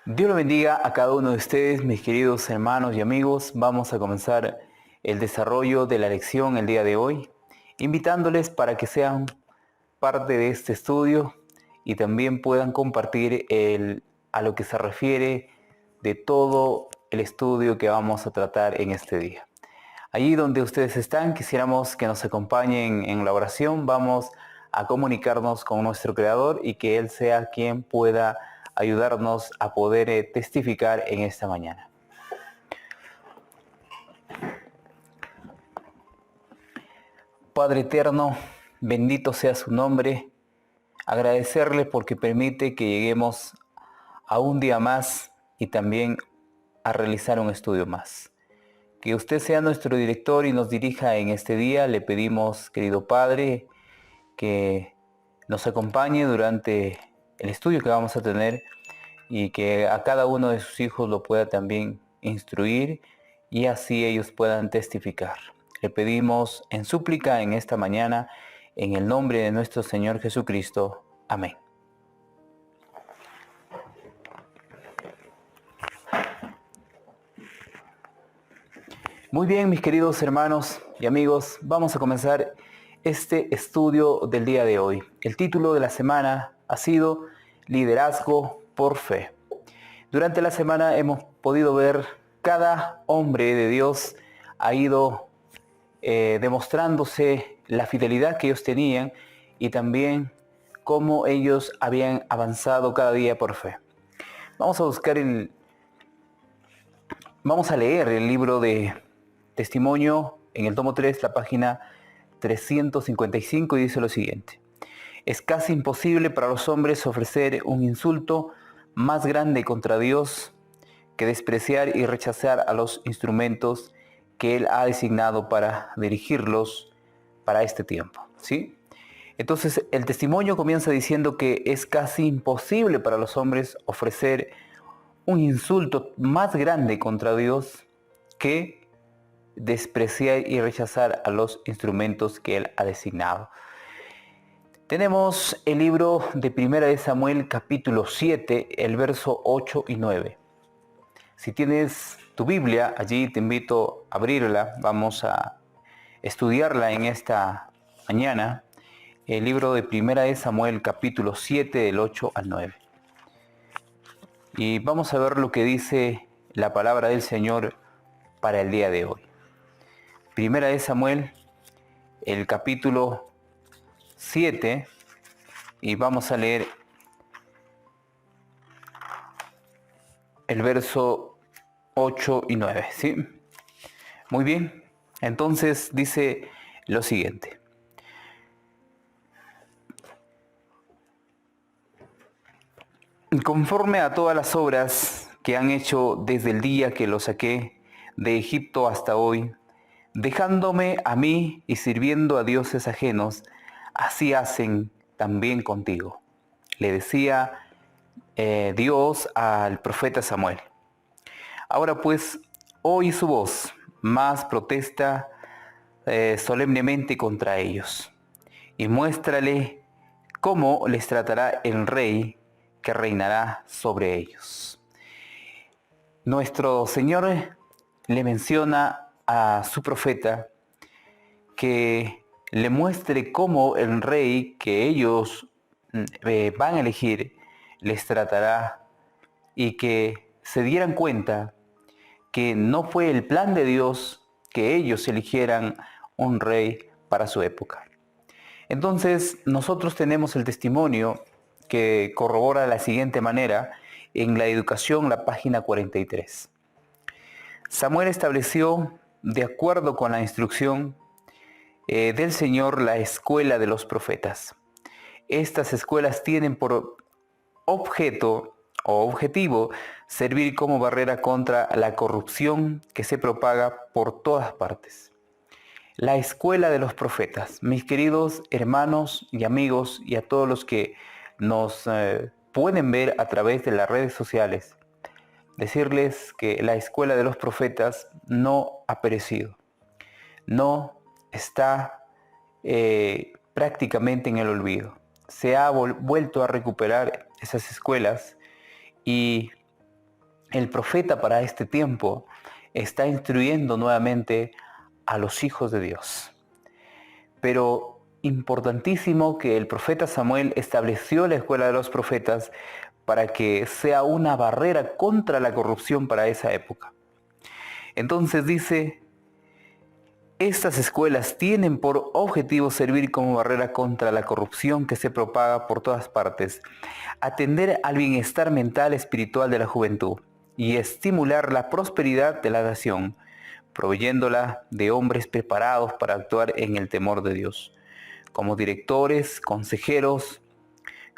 Dios lo bendiga a cada uno de ustedes, mis queridos hermanos y amigos. Vamos a comenzar el desarrollo de la lección el día de hoy, invitándoles para que sean parte de este estudio y también puedan compartir a lo que se refiere de todo el estudio que vamos a tratar en este día. Allí donde ustedes están, quisiéramos que nos acompañen en la oración. Vamos a comunicarnos con nuestro Creador y que Él sea quien pueda ayudarnos a poder testificar en esta mañana. Padre eterno, bendito sea su nombre. Agradecerle porque permite que lleguemos a un día más y también a realizar un estudio más. Que usted sea nuestro director y nos dirija en este día. Le pedimos, querido Padre, que nos acompañe durante el estudio que vamos a tener y que a cada uno de sus hijos lo pueda también instruir y así ellos puedan testificar. Le pedimos en súplica en esta mañana, en el nombre de nuestro Señor Jesucristo. Amén. Muy bien, mis queridos hermanos y amigos, vamos a comenzar este estudio del día de hoy. El título de la semana ha sido Liderazgo por Fe. Durante la semana hemos podido ver cada hombre de Dios ha ido demostrándose la fidelidad que ellos tenían y también cómo ellos habían avanzado cada día por fe. Vamos a leer el libro de Testimonio en el tomo 3, la página 355, y dice lo siguiente: es casi imposible para los hombres ofrecer un insulto más grande contra Dios que despreciar y rechazar a los instrumentos que Él ha designado para dirigirlos para este tiempo, ¿sí? Entonces el testimonio comienza diciendo que es casi imposible para los hombres ofrecer un insulto más grande contra Dios que despreciar y rechazar a los instrumentos que Él ha designado. Tenemos el libro de Primera de Samuel, capítulo 7, el verso 8 y 9. Si tienes tu Biblia, allí te invito a abrirla. Vamos a estudiarla en esta mañana. El libro de Primera de Samuel, capítulo 7, del 8 al 9. Y vamos a ver lo que dice la palabra del Señor para el día de hoy. Primera de Samuel, el capítulo 7, y vamos a leer el verso 8 y 9, ¿sí? Muy bien, entonces dice lo siguiente: conforme a todas las obras que han hecho desde el día que los saqué de Egipto hasta hoy, dejándome a mí y sirviendo a dioses ajenos, así hacen también contigo. Le decía Dios al profeta Samuel. Ahora pues, oí su voz, mas protesta solemnemente contra ellos, y muéstrale cómo les tratará el rey que reinará sobre ellos. Nuestro Señor le menciona a su profeta que le muestre cómo el rey que ellos van a elegir les tratará, y que se dieran cuenta que no fue el plan de Dios que ellos eligieran un rey para su época. Entonces nosotros tenemos el testimonio que corrobora de la siguiente manera en la Educación, la página 43. Samuel estableció, de acuerdo con la instrucción del Señor, la escuela de los profetas. Estas escuelas tienen por objeto o objetivo servir como barrera contra la corrupción que se propaga por todas partes. La escuela de los profetas. Mis queridos hermanos y amigos, y a todos los que nos pueden ver a través de las redes sociales, decirles que la escuela de los profetas no ha perecido, no está prácticamente en el olvido. Se ha vuelto a recuperar esas escuelas y el profeta para este tiempo está instruyendo nuevamente a los hijos de Dios. Pero importantísimo que el profeta Samuel estableció la escuela de los profetas para que sea una barrera contra la corrupción para esa época. Entonces dice, estas escuelas tienen por objetivo servir como barrera contra la corrupción que se propaga por todas partes, atender al bienestar mental y espiritual de la juventud y estimular la prosperidad de la nación, proveyéndola de hombres preparados para actuar en el temor de Dios, como directores, consejeros.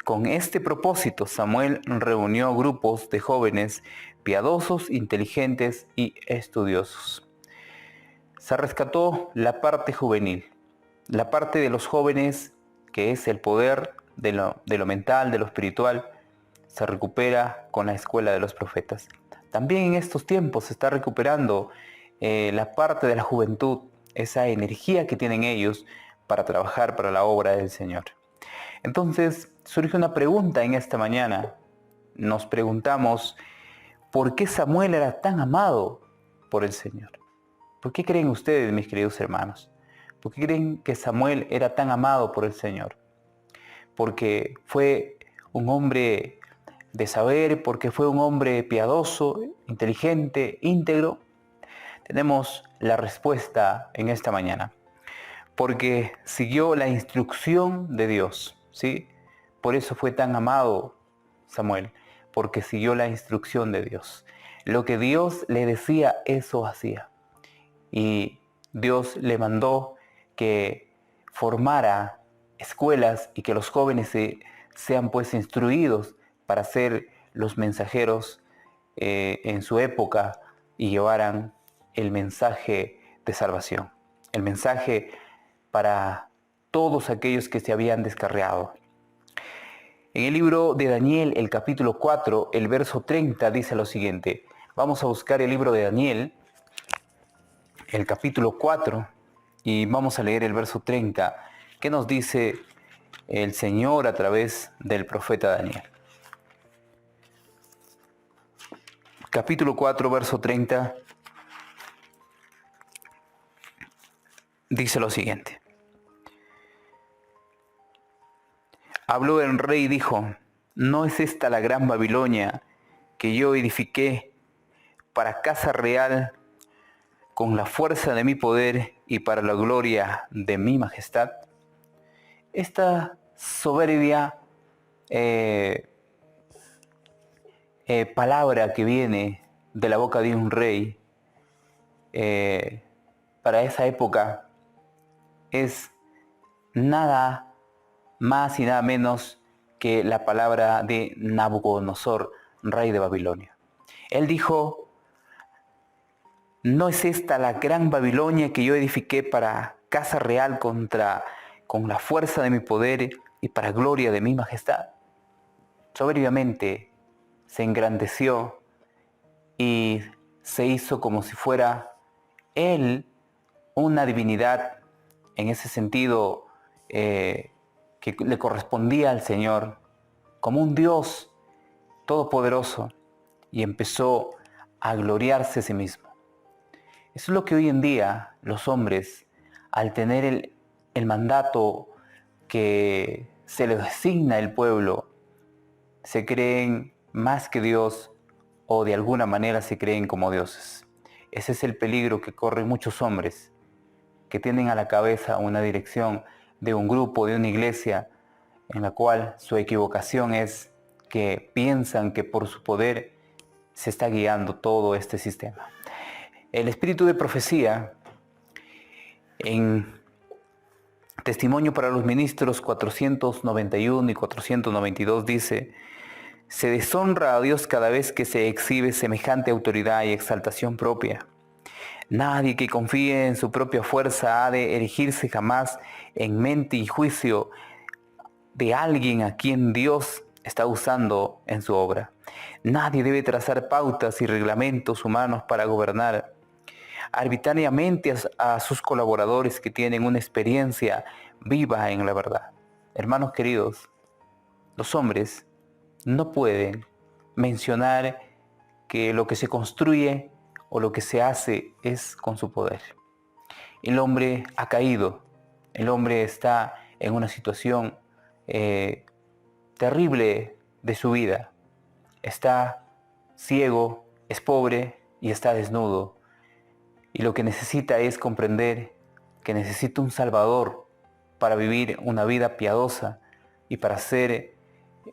Con este propósito, Samuel reunió grupos de jóvenes piadosos, inteligentes y estudiosos. Se rescató la parte juvenil, la parte de los jóvenes, que es el poder de lo mental, de lo espiritual, se recupera con la escuela de los profetas. También en estos tiempos se está recuperando la parte de la juventud, esa energía que tienen ellos para trabajar para la obra del Señor. Entonces surge una pregunta en esta mañana. Nos preguntamos, ¿por qué Samuel era tan amado por el Señor? ¿Por qué creen ustedes, mis queridos hermanos? ¿Por qué creen que Samuel era tan amado por el Señor? Porque fue un hombre de saber, porque fue un hombre piadoso, inteligente, íntegro. Tenemos la respuesta en esta mañana. Porque siguió la instrucción de Dios, ¿sí? Por eso fue tan amado Samuel, porque siguió la instrucción de Dios. Lo que Dios le decía, eso hacía. Y Dios le mandó que formara escuelas y que los jóvenes sean pues instruidos para ser los mensajeros en su época y llevaran el mensaje de salvación, el mensaje para todos aquellos que se habían descarriado. En el libro de Daniel, el capítulo 4, el verso 30 dice lo siguiente. Vamos a buscar el libro de Daniel, el capítulo 4, y vamos a leer el verso 30, que nos dice el Señor a través del profeta Daniel. Capítulo 4, verso 30, dice lo siguiente. Habló el rey y dijo, ¿no es esta la gran Babilonia que yo edifiqué para casa real con la fuerza de mi poder y para la gloria de mi majestad? Esta soberbia palabra que viene de la boca de un rey para esa época es nada más y nada menos que la palabra de Nabucodonosor, rey de Babilonia. Él dijo, ¿no es esta la gran Babilonia que yo edifiqué para casa real con la fuerza de mi poder y para gloria de mi majestad? Soberbiamente se engrandeció y se hizo como si fuera él una divinidad en ese sentido que le correspondía al Señor, como un Dios todopoderoso, y empezó a gloriarse a sí mismo. Eso es lo que hoy en día los hombres, al tener el mandato que se les designa el pueblo, se creen más que Dios o de alguna manera se creen como dioses. Ese es el peligro que corren muchos hombres que tienen a la cabeza una dirección de un grupo, de una iglesia, en la cual su equivocación es que piensan que por su poder se está guiando todo este sistema. El espíritu de profecía, en Testimonio para los Ministros 491 y 492 dice, se deshonra a Dios cada vez que se exhibe semejante autoridad y exaltación propia. Nadie que confíe en su propia fuerza ha de erigirse jamás en mente y juicio de alguien a quien Dios está usando en su obra. Nadie debe trazar pautas y reglamentos humanos para gobernar arbitrariamente a sus colaboradores que tienen una experiencia viva en la verdad. Hermanos queridos, los hombres no pueden mencionar que lo que se construye o lo que se hace es con su poder. El hombre ha caído, el hombre está en una situación terrible de su vida. Está ciego, es pobre y está desnudo. Y lo que necesita es comprender que necesita un Salvador para vivir una vida piadosa y para ser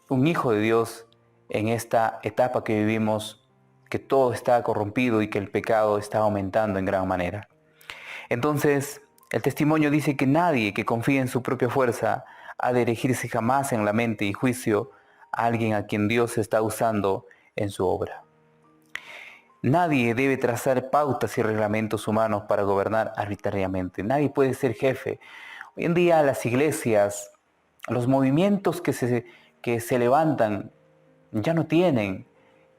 un hijo de Dios en esta etapa que vivimos, que todo está corrompido y que el pecado está aumentando en gran manera. Entonces, el testimonio dice que nadie que confíe en su propia fuerza ha de erigirse jamás en la mente y juicio a alguien a quien Dios está usando en su obra. Nadie debe trazar pautas y reglamentos humanos para gobernar arbitrariamente. Nadie puede ser jefe. Hoy en día las iglesias, los movimientos que se levantan ya no tienen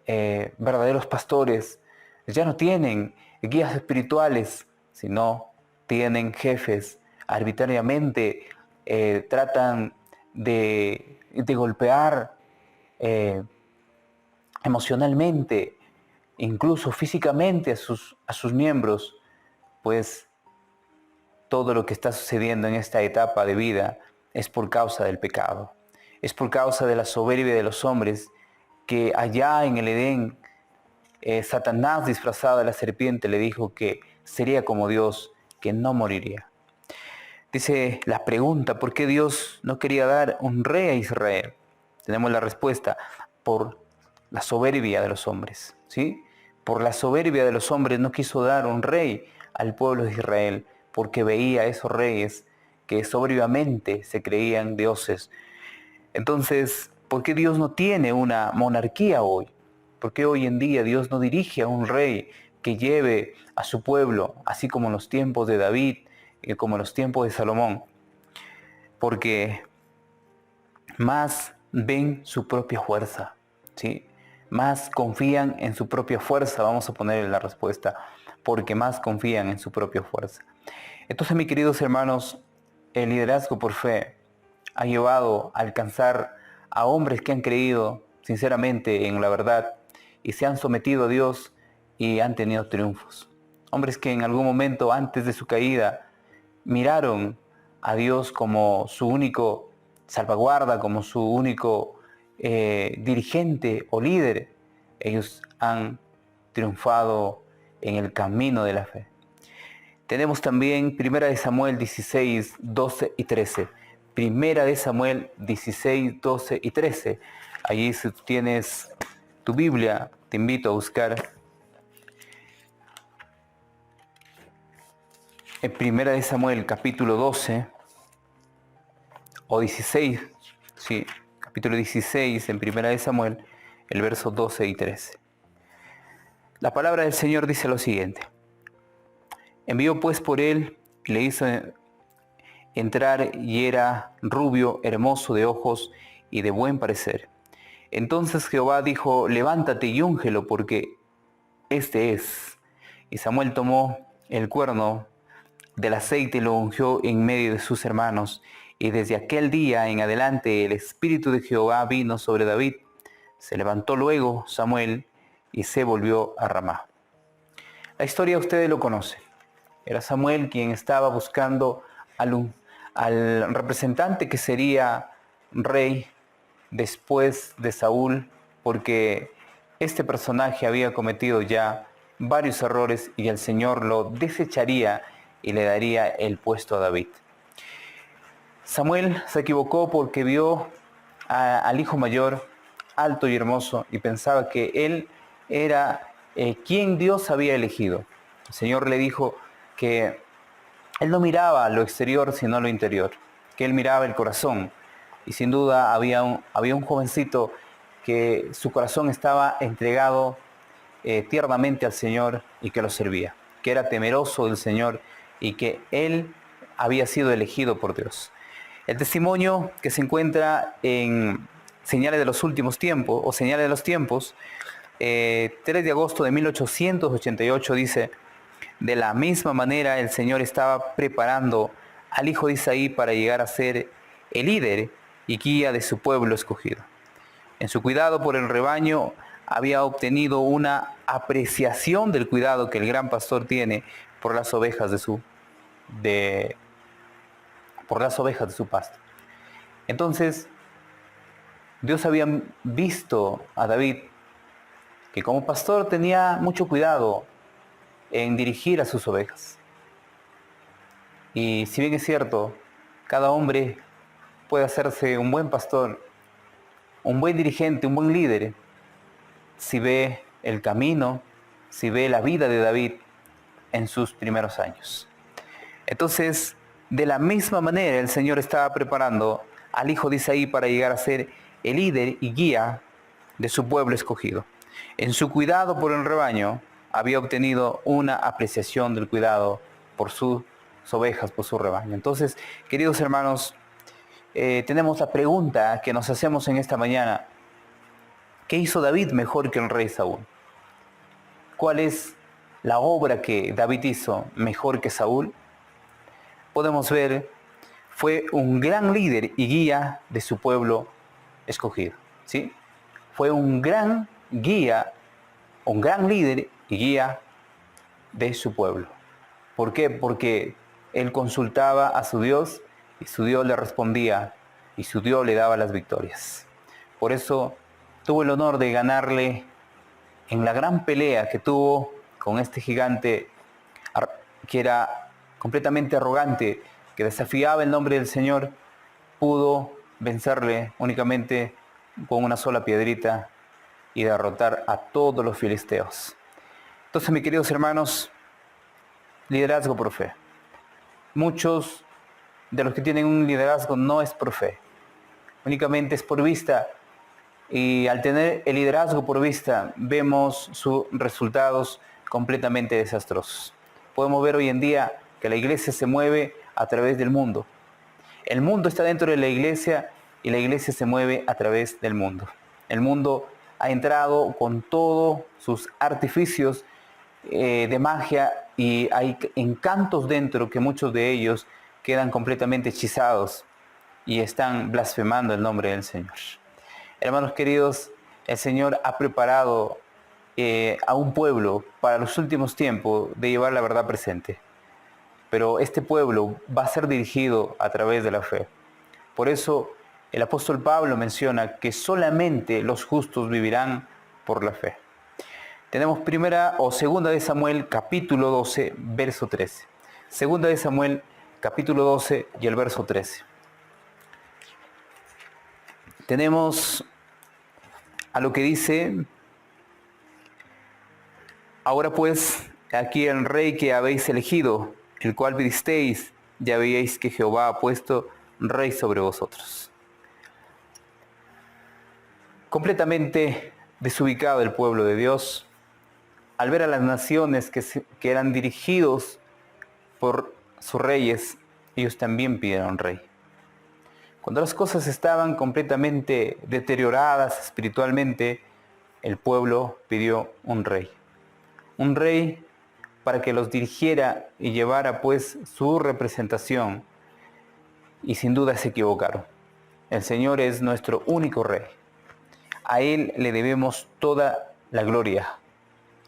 verdaderos pastores, ya no tienen guías espirituales, sino tienen jefes. Arbitrariamente tratan de golpear emocionalmente, incluso físicamente a sus miembros, pues todo lo que está sucediendo en esta etapa de vida es por causa del pecado. Es por causa de la soberbia de los hombres que allá en el Edén, Satanás disfrazado de la serpiente le dijo que sería como Dios, que no moriría. Dice la pregunta, ¿por qué Dios no quería dar un rey a Israel? Tenemos la respuesta, por la soberbia de los hombres, ¿sí? Por la soberbia de los hombres no quiso dar un rey al pueblo de Israel, porque veía a esos reyes que soberbiamente se creían dioses. Entonces, ¿por qué Dios no tiene una monarquía hoy? ¿Por qué hoy en día Dios no dirige a un rey que lleve a su pueblo, así como en los tiempos de David, como en los tiempos de Salomón? Porque más ven su propia fuerza, ¿sí? Más confían en su propia fuerza, vamos a ponerle la respuesta, porque más confían en su propia fuerza. Entonces, mis queridos hermanos, el liderazgo por fe ha llevado a alcanzar a hombres que han creído sinceramente en la verdad y se han sometido a Dios y han tenido triunfos. Hombres que en algún momento antes de su caída miraron a Dios como su único salvaguarda, como su único dirigente o líder. Ellos han triunfado en el camino de la fe. Tenemos también 1 de Samuel 16, 12 y 13. 1 de Samuel 16, 12 y 13. Allí si tú tienes tu Biblia, te invito a buscar en 1 de Samuel capítulo 12 o 16, sí, capítulo 16 en 1 de Samuel, el verso 12 y 13. La palabra del Señor dice lo siguiente. Envió pues por él y le hizo entrar y era rubio, hermoso de ojos y de buen parecer. Entonces Jehová dijo, levántate y úngelo porque este es. Y Samuel tomó el cuerno del aceite y lo ungió en medio de sus hermanos. Y desde aquel día en adelante el Espíritu de Jehová vino sobre David. Se levantó luego Samuel y se volvió a Ramá. La historia ustedes lo conocen. Era Samuel quien estaba buscando al representante que sería rey después de Saúl, porque este personaje había cometido ya varios errores y el Señor lo desecharía y le daría el puesto a David. Samuel se equivocó porque vio al hijo mayor alto y hermoso y pensaba que él era quien Dios había elegido. El Señor le dijo que él no miraba lo exterior sino lo interior, que él miraba el corazón. Y sin duda había un jovencito que su corazón estaba entregado tiernamente al Señor y que lo servía, que era temeroso del Señor y que él había sido elegido por Dios. El testimonio que se encuentra en Señales de los Últimos Tiempos o Señales de los Tiempos, 3 de agosto de 1888 dice, de la misma manera el Señor estaba preparando al hijo de Isaí para llegar a ser el líder y guía de su pueblo escogido. En su cuidado por el rebaño había obtenido una apreciación del cuidado que el gran pastor tiene por las ovejas por las ovejas de su pasto. Entonces, Dios había visto a David que como pastor tenía mucho cuidado en dirigir a sus ovejas. Y si bien es cierto, cada hombre puede hacerse un buen pastor, un buen dirigente, un buen líder, si ve el camino, si ve la vida de David en sus primeros años. Entonces, de la misma manera, el Señor estaba preparando al hijo de Isaí para llegar a ser el líder y guía de su pueblo escogido. En su cuidado por el rebaño, había obtenido una apreciación del cuidado por sus ovejas, por su rebaño. Entonces, queridos hermanos, tenemos la pregunta que nos hacemos en esta mañana. ¿Qué hizo David mejor que el rey Saúl? ¿Cuál es la obra que David hizo mejor que Saúl? Podemos ver, fue un gran líder y guía de su pueblo escogido, ¿sí? Fue un gran guía, un gran líder y guía de su pueblo. ¿Por qué? Porque él consultaba a su Dios y su Dios le respondía y su Dios le daba las victorias. Por eso tuvo el honor de ganarle en la gran pelea que tuvo con este gigante que era completamente arrogante, que desafiaba el nombre del Señor, pudo vencerle únicamente con una sola piedrita y derrotar a todos los filisteos. Entonces, mis queridos hermanos, liderazgo por fe. Muchos de los que tienen un liderazgo no es por fe, únicamente es por vista. Y al tener el liderazgo por vista, vemos sus resultados completamente desastrosos. Podemos ver hoy en día que la iglesia se mueve a través del mundo. El mundo está dentro de la iglesia y la iglesia se mueve a través del mundo. El mundo ha entrado con todos sus artificios de magia y hay encantos dentro que muchos de ellos quedan completamente hechizados y están blasfemando el nombre del Señor. Hermanos queridos, el Señor ha preparado a un pueblo para los últimos tiempos de llevar la verdad presente. Pero este pueblo va a ser dirigido a través de la fe. Por eso el apóstol Pablo menciona que solamente los justos vivirán por la fe. Tenemos primera o segunda de Samuel capítulo 12, verso 13. Segunda de Samuel capítulo 12 y el verso 13. Tenemos a lo que dice: ahora pues, aquí el rey que habéis elegido, el cual visteis, ya veíais que Jehová ha puesto rey sobre vosotros. Completamente desubicado el pueblo de Dios, al ver a las naciones que eran dirigidos por sus reyes, ellos también pidieron rey. Cuando las cosas estaban completamente deterioradas espiritualmente, el pueblo pidió un rey. Un rey para que los dirigiera y llevara pues su representación. Y sin duda se equivocaron. El Señor es nuestro único rey. A Él le debemos toda la gloria,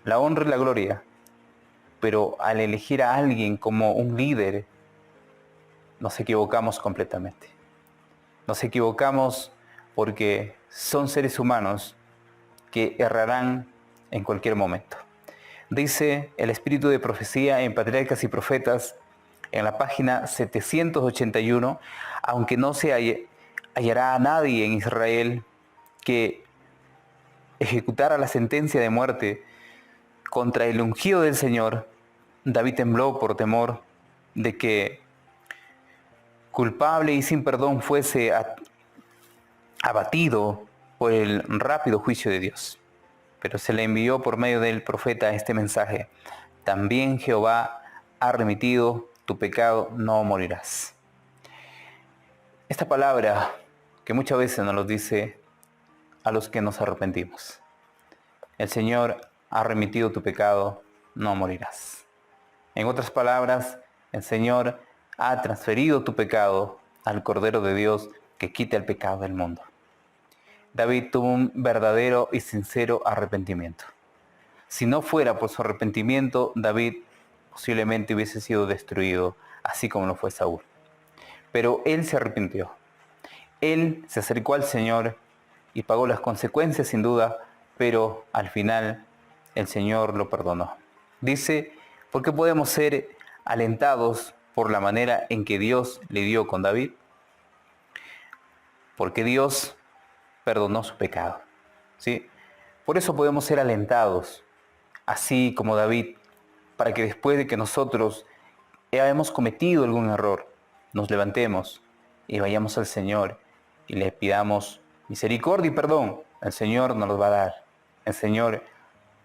la honra y la gloria. Pero al elegir a alguien como un líder, nos equivocamos completamente. Nos equivocamos porque son seres humanos que errarán en cualquier momento. Dice el Espíritu de Profecía en Patriarcas y Profetas, en la página 781, aunque no se hallará a nadie en Israel que ejecutara la sentencia de muerte contra el ungido del Señor, David tembló por temor de que culpable y sin perdón fuese abatido por el rápido juicio de Dios. Pero se le envió por medio del profeta este mensaje: también Jehová ha remitido tu pecado, no morirás. Esta palabra que muchas veces nos lo dice a los que nos arrepentimos: el Señor ha remitido tu pecado, no morirás. En otras palabras, el Señor ha transferido tu pecado al Cordero de Dios que quita el pecado del mundo. David tuvo un verdadero y sincero arrepentimiento. Si no fuera por su arrepentimiento, David posiblemente hubiese sido destruido, así como lo fue Saúl. Pero él se arrepintió. Él se acercó al Señor y pagó las consecuencias sin duda, pero al final el Señor lo perdonó. Dice, ¿por qué podemos ser alentados por la manera en que Dios le dio con David? Porque Dios perdonó su pecado, ¿sí? Por eso podemos ser alentados, así como David, para que después de que nosotros hayamos cometido algún error, nos levantemos y vayamos al Señor y le pidamos misericordia y perdón. El Señor nos los va a dar. El Señor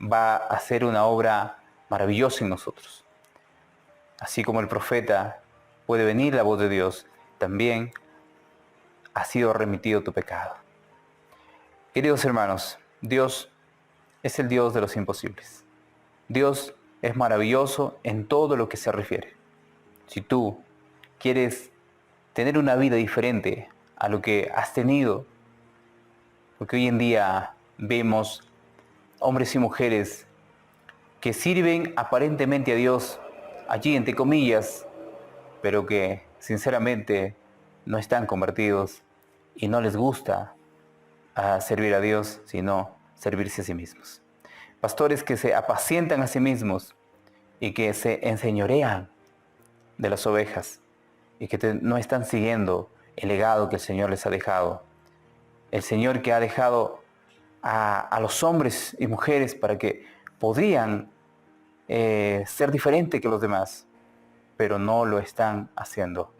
va a hacer una obra maravillosa en nosotros. Así como el profeta puede venir la voz de Dios, también ha sido remitido tu pecado. Queridos hermanos, Dios es el Dios de los imposibles. Dios es maravilloso en todo lo que se refiere. Si tú quieres tener una vida diferente a lo que has tenido, porque hoy en día vemos hombres y mujeres que sirven aparentemente a Dios, allí entre comillas, pero que sinceramente no están convertidos y no les gusta servir a Dios, sino servirse a sí mismos. Pastores que se apacientan a sí mismos y que se enseñorean de las ovejas y que no están siguiendo el legado que el Señor les ha dejado. El Señor que ha dejado a los hombres y mujeres para que podrían ser diferentes que los demás, pero no lo están haciendo.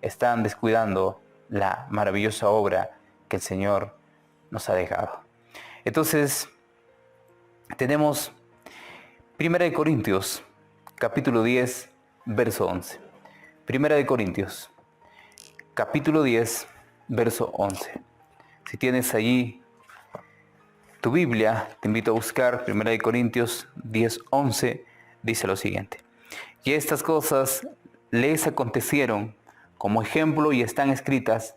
Están descuidando la maravillosa obra que el Señor nos ha dejado. Entonces, tenemos 1 Corintios, capítulo 10, verso 11. 1 Corintios, capítulo 10, verso 11. Si tienes allí tu Biblia, te invito a buscar 1 Corintios 10, 11, dice lo siguiente. Y estas cosas les acontecieron como ejemplo y están escritas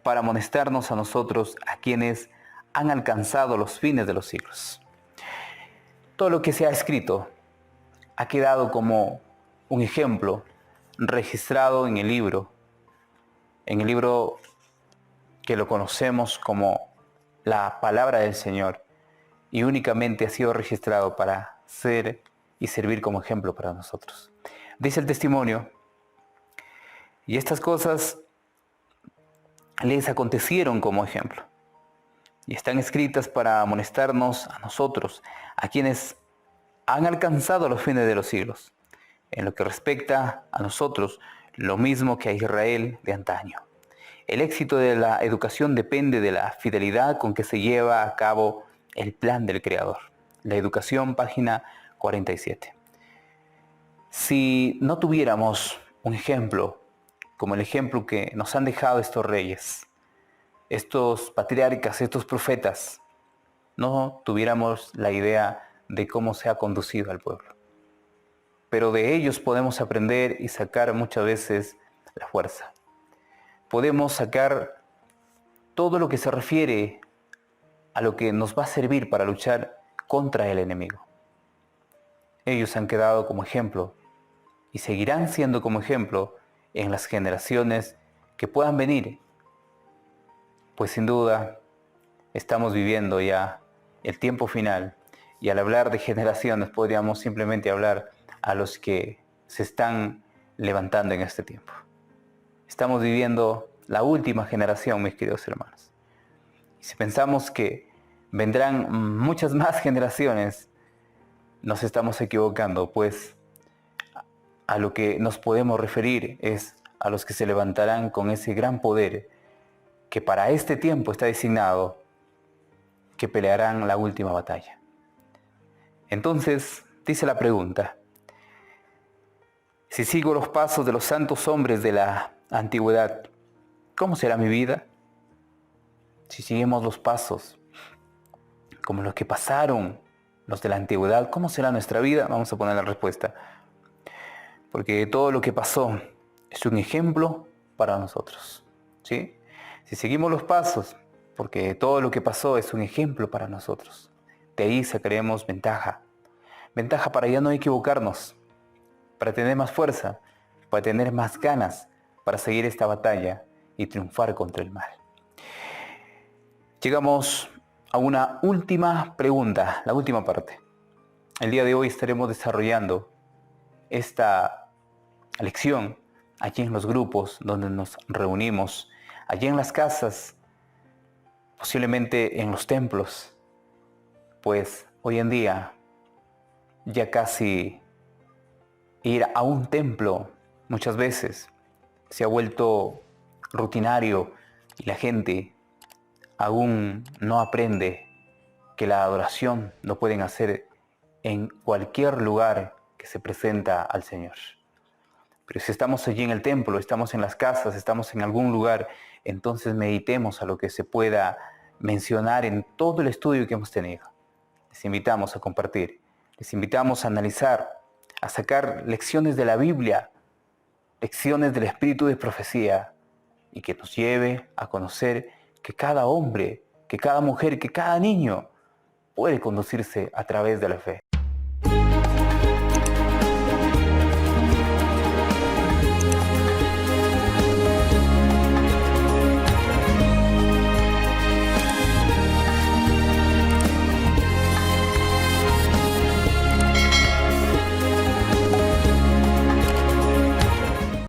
para amonestarnos a nosotros, a quienes han alcanzado los fines de los siglos. Todo lo que se ha escrito ha quedado como un ejemplo registrado en el libro que lo conocemos como la palabra del Señor, y únicamente ha sido registrado para ser y servir como ejemplo para nosotros. Dice el testimonio, y estas cosas les acontecieron como ejemplo, y están escritas para amonestarnos a nosotros, a quienes han alcanzado los fines de los siglos, en lo que respecta a nosotros, lo mismo que a Israel de antaño. El éxito de la educación depende de la fidelidad con que se lleva a cabo el plan del Creador. La educación, página 47. Si no tuviéramos un ejemplo, como el ejemplo que nos han dejado estos reyes, estos patriarcas, estos profetas, no tuviéramos la idea de cómo se ha conducido al pueblo. Pero de ellos podemos aprender y sacar muchas veces la fuerza. Podemos sacar todo lo que se refiere a lo que nos va a servir para luchar contra el enemigo. Ellos han quedado como ejemplo y seguirán siendo como ejemplo en las generaciones que puedan venir, pues sin duda estamos viviendo ya el tiempo final, y al hablar de generaciones podríamos simplemente hablar a los que se están levantando en este tiempo. Estamos viviendo la última generación, mis queridos hermanos. Y si pensamos que vendrán muchas más generaciones, nos estamos equivocando, pues a lo que nos podemos referir es a los que se levantarán con ese gran poder que para este tiempo está designado, que pelearán la última batalla. Entonces, dice la pregunta, si sigo los pasos de los santos hombres de la antigüedad, ¿cómo será mi vida? Si seguimos los pasos como los que pasaron los de la antigüedad, ¿cómo será nuestra vida? Vamos a poner la respuesta. Porque todo lo que pasó es un ejemplo para nosotros, ¿sí? Si seguimos los pasos porque todo lo que pasó es un ejemplo para nosotros. De ahí sacaremos ventaja. Ventaja para ya no equivocarnos, para tener más fuerza, para tener más ganas, para seguir esta batalla y triunfar contra el mal. Llegamos a una última pregunta, la última parte. El día de hoy estaremos desarrollando esta lección allí en los grupos donde nos reunimos, allí en las casas, posiblemente en los templos, pues hoy en día ya casi ir a un templo muchas veces se ha vuelto rutinario y la gente aún no aprende que la adoración lo pueden hacer en cualquier lugar que se presenta al Señor. Pero si estamos allí en el templo, estamos en las casas, estamos en algún lugar, entonces meditemos a lo que se pueda mencionar en todo el estudio que hemos tenido. Les invitamos a compartir, les invitamos a analizar, a sacar lecciones de la Biblia, lecciones del espíritu de profecía, y que nos lleve a conocer que cada hombre, que cada mujer, que cada niño puede conducirse a través de la fe.